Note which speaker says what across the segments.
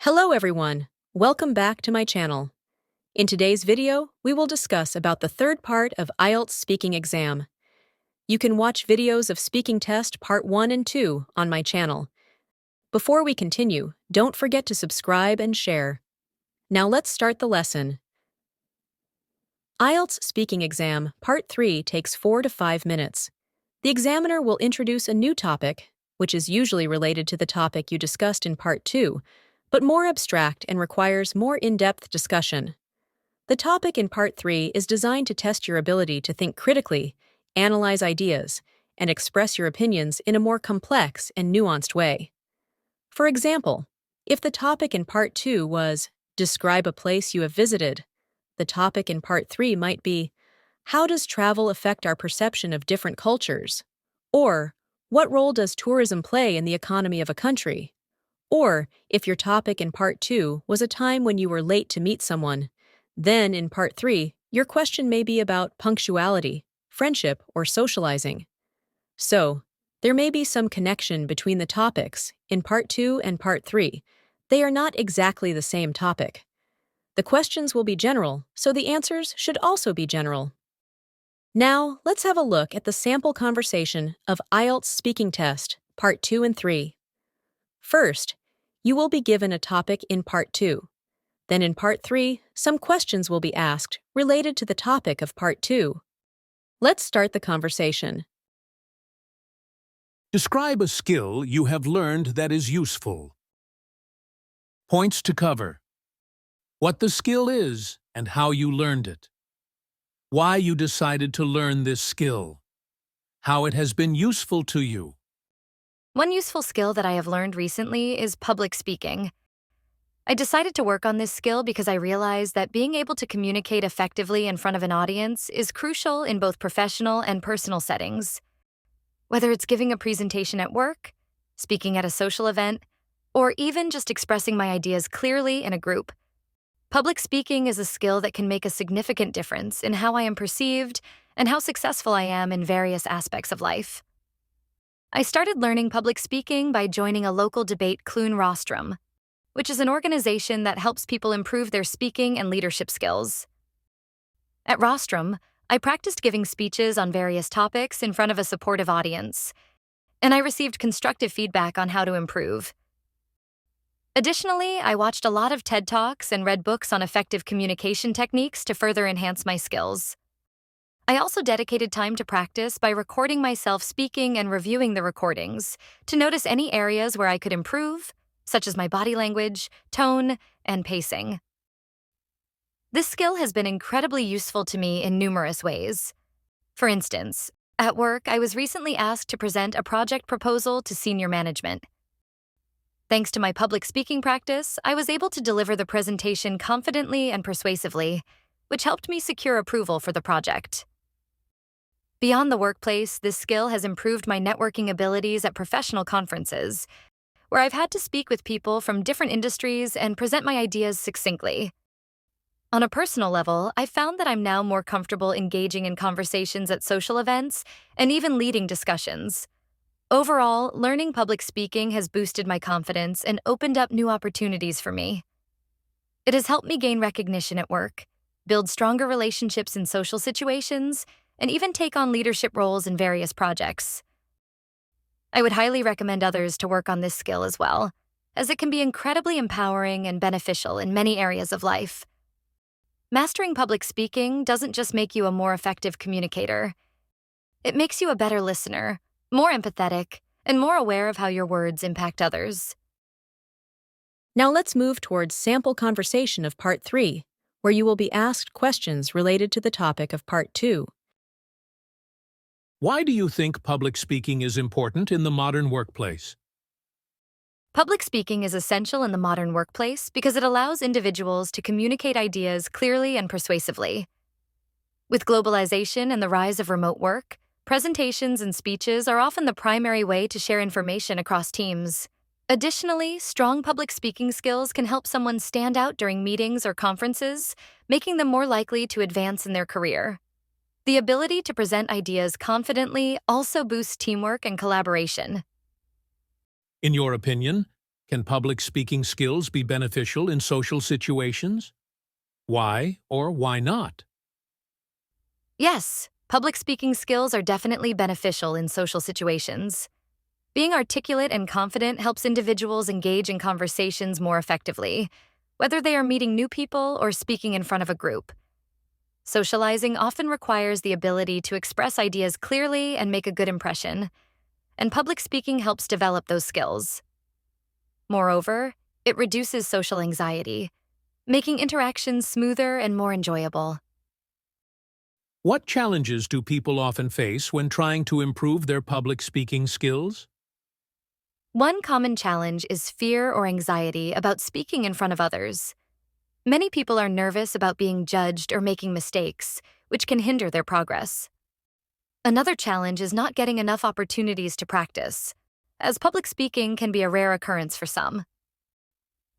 Speaker 1: Hello everyone, welcome back to my channel. In today's video, we will discuss about the third part of IELTS speaking exam. You can watch videos of speaking test part 1 and 2 on my channel. Before we continue, don't forget to subscribe and share. Now let's start the lesson. IELTS speaking exam part 3 takes 4 to 5 minutes. The examiner will introduce a new topic, which is usually related to the topic you discussed in part 2, but more abstract and requires more in-depth discussion. The topic in Part 3 is designed to test your ability to think critically, analyze ideas, and express your opinions in a more complex and nuanced way. For example, if the topic in Part 2 was, "Describe a place you have visited," the topic in Part 3 might be, "How does travel affect our perception of different cultures?" Or, "What role does tourism play in the economy of a country?" Or, if your topic in Part 2 was a time when you were late to meet someone, then in Part 3, your question may be about punctuality, friendship, or socializing. So, there may be some connection between the topics in Part 2 and Part 3. They are not exactly the same topic. The questions will be general, so the answers should also be general. Now, let's have a look at the sample conversation of IELTS speaking test, Part 2 and 3. First, you will be given a topic in Part 2. Then in Part 3, some questions will be asked related to the topic of Part 2. Let's start the conversation.
Speaker 2: Describe a skill you have learned that is useful. Points to cover. What the skill is and how you learned it. Why you decided to learn this skill. How it has been useful to you.
Speaker 3: One useful skill that I have learned recently is public speaking. I decided to work on this skill because I realized that being able to communicate effectively in front of an audience is crucial in both professional and personal settings. Whether it's giving a presentation at work, speaking at a social event, or even just expressing my ideas clearly in a group, public speaking is a skill that can make a significant difference in how I am perceived and how successful I am in various aspects of life. I started learning public speaking by joining a local debate Clun Rostrum, which is an organization that helps people improve their speaking and leadership skills. At Rostrum, I practiced giving speeches on various topics in front of a supportive audience, and I received constructive feedback on how to improve. Additionally, I watched a lot of TED Talks and read books on effective communication techniques to further enhance my skills. I also dedicated time to practice by recording myself speaking and reviewing the recordings to notice any areas where I could improve, such as my body language, tone, and pacing. This skill has been incredibly useful to me in numerous ways. For instance, at work, I was recently asked to present a project proposal to senior management. Thanks to my public speaking practice, I was able to deliver the presentation confidently and persuasively, which helped me secure approval for the project. Beyond the workplace, this skill has improved my networking abilities at professional conferences, where I've had to speak with people from different industries and present my ideas succinctly. On a personal level, I've found that I'm now more comfortable engaging in conversations at social events and even leading discussions. Overall, learning public speaking has boosted my confidence and opened up new opportunities for me. It has helped me gain recognition at work, build stronger relationships in social situations, and even take on leadership roles in various projects. I would highly recommend others to work on this skill as well, as it can be incredibly empowering and beneficial in many areas of life. Mastering public speaking doesn't just make you a more effective communicator. It makes you a better listener, more empathetic, and more aware of how your words impact others.
Speaker 1: Now let's move towards sample conversation of Part 3, where you will be asked questions related to the topic of Part 2.
Speaker 2: Why do you think public speaking is important in the modern workplace?
Speaker 3: Public speaking is essential in the modern workplace because it allows individuals to communicate ideas clearly and persuasively. With globalization and the rise of remote work, presentations and speeches are often the primary way to share information across teams. Additionally, strong public speaking skills can help someone stand out during meetings or conferences, making them more likely to advance in their career. The ability to present ideas confidently also boosts teamwork and collaboration.
Speaker 2: In your opinion, Can public speaking skills be beneficial in social situations? Why or why not?
Speaker 3: Yes, public speaking skills are definitely beneficial in social situations. Being articulate and confident helps individuals engage in conversations more effectively, whether they are meeting new people or speaking in front of a group. Socializing often requires the ability to express ideas clearly and make a good impression, and public speaking helps develop those skills. Moreover, it reduces social anxiety, making interactions smoother and more enjoyable.
Speaker 2: What challenges do people often face when trying to improve their public speaking skills?
Speaker 3: One common challenge is fear or anxiety about speaking in front of others. Many people are nervous about being judged or making mistakes, which can hinder their progress. Another challenge is not getting enough opportunities to practice, as public speaking can be a rare occurrence for some.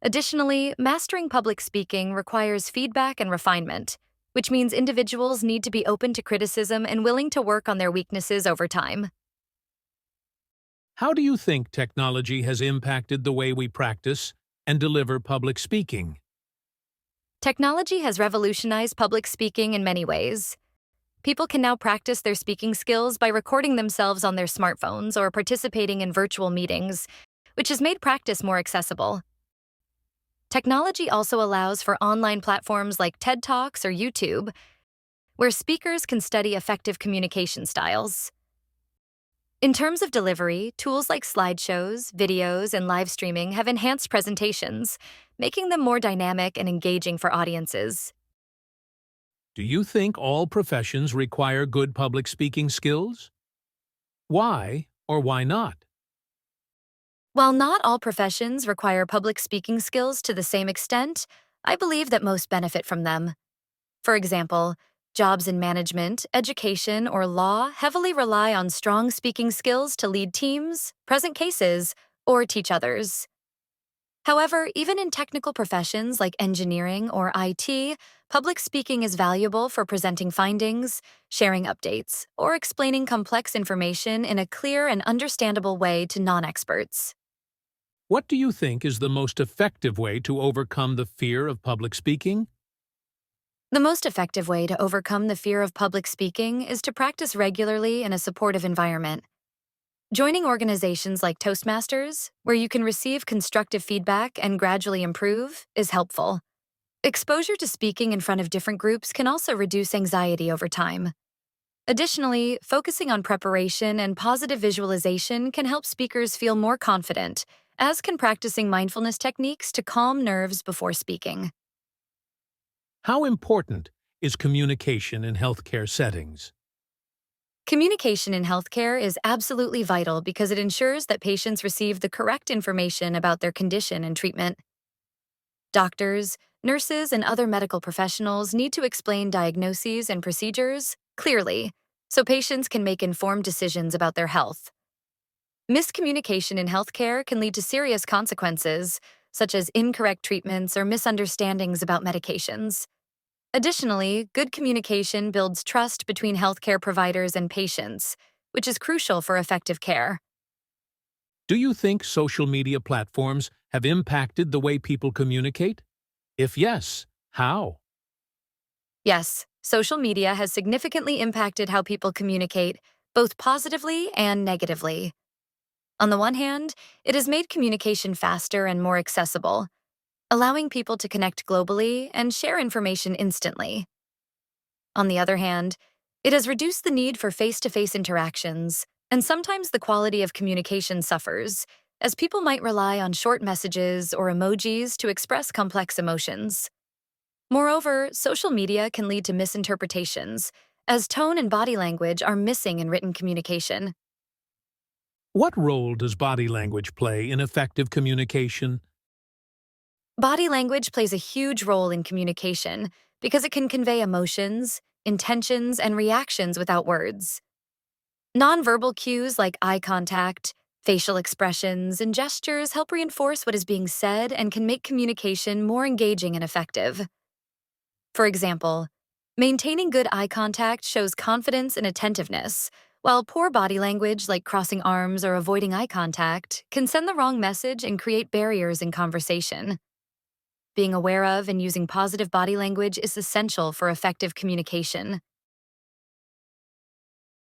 Speaker 3: Additionally, mastering public speaking requires feedback and refinement, which means individuals need to be open to criticism and willing to work on their weaknesses over time.
Speaker 2: How do you think technology has impacted the way we practice and deliver public speaking?
Speaker 3: Technology has revolutionized public speaking in many ways. People can now practice their speaking skills by recording themselves on their smartphones or participating in virtual meetings, which has made practice more accessible. Technology also allows for online platforms like TED Talks or YouTube, where speakers can study effective communication styles. In terms of delivery, tools like slideshows, videos, and live streaming have enhanced presentations, making them more dynamic and engaging for audiences.
Speaker 2: Do you think all professions require good public speaking skills? Why or why not?
Speaker 3: While not all professions require public speaking skills to the same extent, I believe that most benefit from them. For example, jobs in management, education, or law heavily rely on strong speaking skills to lead teams, present cases, or teach others. However, even in technical professions like engineering or IT, public speaking is valuable for presenting findings, sharing updates, or explaining complex information in a clear and understandable way to non-experts.
Speaker 2: What do you think is the most effective way to overcome the fear of public speaking?
Speaker 3: The most effective way to overcome the fear of public speaking is to practice regularly in a supportive environment. Joining organizations like Toastmasters, where you can receive constructive feedback and gradually improve, is helpful. Exposure to speaking in front of different groups can also reduce anxiety over time. Additionally, focusing on preparation and positive visualization can help speakers feel more confident, as can practicing mindfulness techniques to calm nerves before speaking.
Speaker 2: How important is communication in healthcare settings?
Speaker 3: Communication in healthcare is absolutely vital because it ensures that patients receive the correct information about their condition and treatment. Doctors, nurses, and other medical professionals need to explain diagnoses and procedures clearly so patients can make informed decisions about their health. Miscommunication in healthcare can lead to serious consequences, such as incorrect treatments or misunderstandings about medications. Additionally, good communication builds trust between healthcare providers and patients, which is crucial for effective care.
Speaker 2: Do you think social media platforms have impacted the way people communicate? If yes, how?
Speaker 3: Yes, social media has significantly impacted how people communicate, both positively and negatively. On the one hand, it has made communication faster and more accessible, allowing people to connect globally and share information instantly. On the other hand, it has reduced the need for face-to-face interactions, and sometimes the quality of communication suffers, as people might rely on short messages or emojis to express complex emotions. Moreover, social media can lead to misinterpretations, as tone and body language are missing in written communication.
Speaker 2: What role does body language play in effective communication?
Speaker 3: Body language plays a huge role in communication because it can convey emotions, intentions, and reactions without words. Nonverbal cues like eye contact, facial expressions, and gestures help reinforce what is being said and can make communication more engaging and effective. For example, maintaining good eye contact shows confidence and attentiveness, while poor body language, like crossing arms or avoiding eye contact, can send the wrong message and create barriers in conversation. Being aware of and using positive body language is essential for effective communication.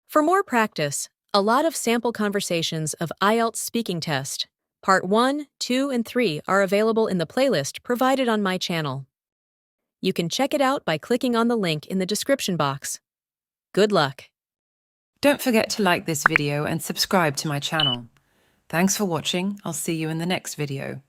Speaker 1: For more practice, a lot of sample conversations of IELTS speaking test, Part 1, 2, and 3 are available in the playlist provided on my channel. You can check it out by clicking on the link in the description box. Good luck!
Speaker 4: Don't forget to like this video and subscribe to my channel. Thanks for watching. I'll see you in the next video.